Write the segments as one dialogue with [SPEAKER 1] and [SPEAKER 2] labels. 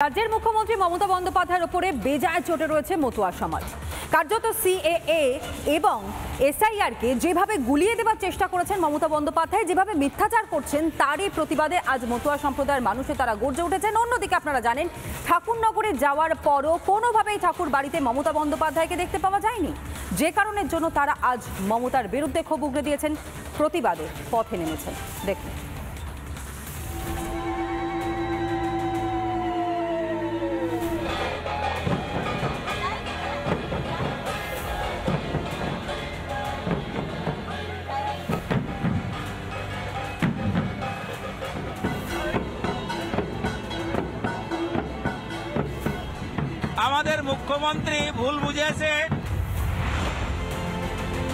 [SPEAKER 1] রাজ্যের মুখ্যমন্ত্রী মমতা বন্দ্যোপাধ্যায়ের উপরে বেজায় চটে রয়েছে মতুয়া সমাজ। কার্যত সিএএ এবং এসআইআরকে যেভাবে গুলিয়ে দেওয়ার চেষ্টা করেছেন মমতা বন্দ্যোপাধ্যায়, যেভাবে মিথ্যাচার করছেন, তারই প্রতিবাদে আজ মতুয়া সম্প্রদায়ের মানুষে তারা গর্জে উঠেছেন। অন্যদিকে আপনারা জানেন, ঠাকুরনগরে যাওয়ার পরও কোনোভাবেই ঠাকুর বাড়িতে মমতা বন্দ্যোপাধ্যায়কে দেখতে পাওয়া যায়নি, যে কারণের জন্য তারা আজ মমতার বিরুদ্ধে ক্ষোভ উগড়ে দিয়েছেন, প্রতিবাদে পথে নেমেছেন। দেখুন।
[SPEAKER 2] আমাদের মুখ্যমন্ত্রী ভুল বুঝেছে।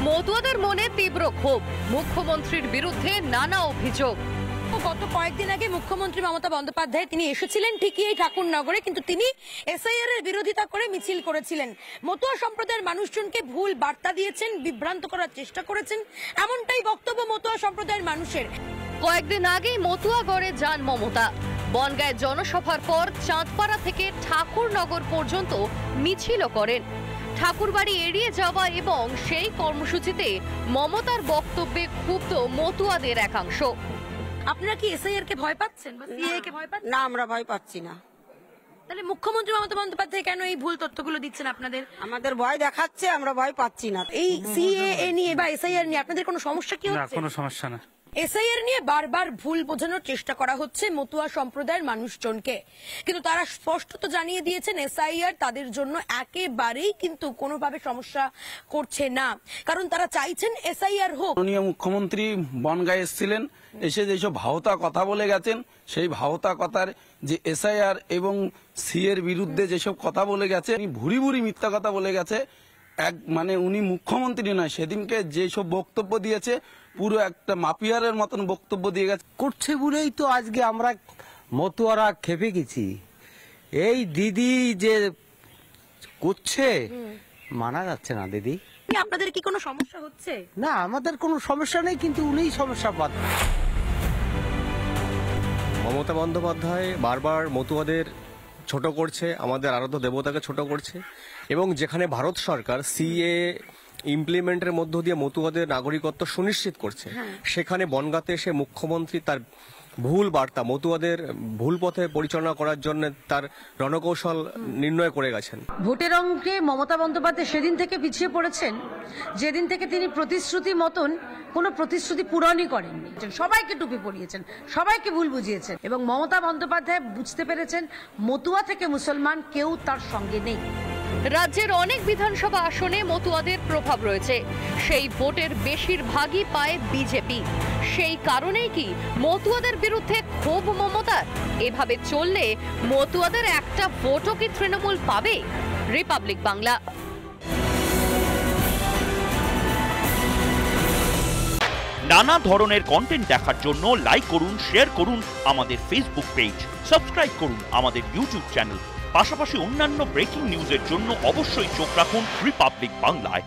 [SPEAKER 3] মতুয়াদের মনে তীব্র ক্ষোভ, মুখ্যমন্ত্রীর বিরুদ্ধে নানা অভিযোগ।
[SPEAKER 4] গত কয়েকদিন আগে মুখ্যমন্ত্রী মমতা বন্দ্যোপাধ্যায় তিনি এসেছিলেন ঠিকই এই ঠাকুরনগরে, কিন্তু তিনি এসআইআর এর বিরোধিতা করে মিছিল করেছিলেন। মতুয়া সম্প্রদায়ের মানুষজনকে ভুল বার্তা দিয়েছেন, বিভ্রান্ত করার চেষ্টা করেছেন, এমনটাই বক্তব্য মতুয়া সম্প্রদায়ের মানুষের।
[SPEAKER 3] কয়েকদিন আগেই মতুয়াগড়ে যান মমতা। বনগাঁয় জনসভার পর চাঁদপাড়া থেকে ঠাকুরনগর পর্যন্ত মিছিলও করেন। ঠাকুরবাড়ি এড়িয়ে যাওয়া এবং সেই কর্মসূচিতে মমতার বক্তব্যে ক্ষুব্ধ মতুয়াদের একাংশ।
[SPEAKER 4] আপনারা কি এসআইআর কে ভয় পাচ্ছেন বা সিএএ কে ভয় পাচ্ছেন?
[SPEAKER 5] না, আমরা ভয় পাচ্ছি না।
[SPEAKER 4] তাহলে মুখ্যমন্ত্রী মমতা বন্দ্যোপাধ্যায় কেন এই ভুল তথ্যগুলো দিচ্ছেন আপনাদের?
[SPEAKER 5] আমাদের ভয় দেখাচ্ছে, আমরা ভয় পাচ্ছি না।
[SPEAKER 4] এই সিএএ নিয়ে বা এসআইআর নিয়ে আপনাদের কোনো সমস্যা কি হচ্ছে?
[SPEAKER 2] না, কোনো সমস্যা না।
[SPEAKER 4] এসআইআর নিয়ে বারবার ভুল বোঝানোর চেষ্টা করা হচ্ছে মতুয়া সম্প্রদায়ের মানুষজনকে, কিন্তু তারা স্পষ্টত জানিয়ে দিয়েছেন এসআইআর তাদের জন্য একেবারেই কিন্তু কোনোভাবে সমস্যা করছে না, কারণ তারা চাইছেন এসআইআর হোক।
[SPEAKER 6] মাননীয় মুখ্যমন্ত্রী বনগাঁয়ে এসেছিলেন, এসে যেসব ভাওতা কথা বলে গেছেন, সেই ভাওতা কথার যে এসআইআর এবং সিএর বিরুদ্ধে যেসব কথা বলে গেছে, ভুরি ভুরি মিথ্যা কথা বলে গেছে। মানে উনি মুখ্যমন্ত্রী নয়, সেদিনকে যেসব বক্তব্য দিয়েছে পুরো একটা মাফিয়ারের মতন বক্তব্য দিয়ে গেছে।
[SPEAKER 7] করছে বলেই তো আজকে আমরা মতুয়ারা খেপে গেছি। এই দিদি যে করছে মানা যাচ্ছে না। দিদি,
[SPEAKER 4] আপনাদের কি কোনো সমস্যা হচ্ছে?
[SPEAKER 7] না, আমাদের কোনো সমস্যা নেই, কিন্তু উনিই সমস্যা পাচ্ছেন।
[SPEAKER 8] মমতা বন্দ্যোপাধ্যায় বারবার মতুয়াদের ছোট করছে, আমাদের আরাধ্য দেবতাকে ছোট করছে, এবং যেখানে ভারত সরকার সিএ ইমপ্লিমেন্টের মধ্য দিয়ে মতুয়াদের নাগরিকত্ব সুনিশ্চিত করছে, সেখানে বনগাঁতে এসে মুখ্যমন্ত্রী তার ভুল বার্তা, মতুয়াদের ভুল পথে পরিচালনা করার জন্য তার রণকৌশল নির্ণয় করে গেছেন।
[SPEAKER 9] ভোটের অঙ্কে মমতা বন্দ্যোপাধ্যায় সেদিন থেকে পিছিয়ে পড়েছেন যেদিন থেকে তিনি প্রতিশ্রুতি মতন কোনো প্রতিশ্রুতি পূরণই করেননি। সবাইকে টুপি পরিয়েছেন, সবাইকে ভুল বুঝিয়েছেন, এবং মমতা বন্দ্যোপাধ্যায় বুঝতে পেরেছেন মতুয়া থেকে মুসলমান কেউ তার সঙ্গে নেই।
[SPEAKER 3] রাজ্যের অনেক বিধানসভা আসনে মতুয়াদের প্রভাব রয়েছে, সেই ভোটের বেশিরভাগই পায় বিজেপি। সেই কারণেই কি মতুয়াদের বিরুদ্ধে ক্ষোভ মমতার? এভাবে চললে মতুয়াদের একটা ভোটও কি তৃণমূল পাবে? রিপাবলিক বাংলা।
[SPEAKER 10] নানা ধরনের কন্টেন্ট দেখার জন্য লাইক করুন, শেয়ার করুন আমাদের ফেসবুক পেজ, সাবস্ক্রাইব করুন আমাদের ইউটিউব চ্যানেল। পাশাপাশি অন্যান্য ব্রেকিং নিউজের জন্য অবশ্যই চোখ রাখুন রিপাবলিক বাংলায়।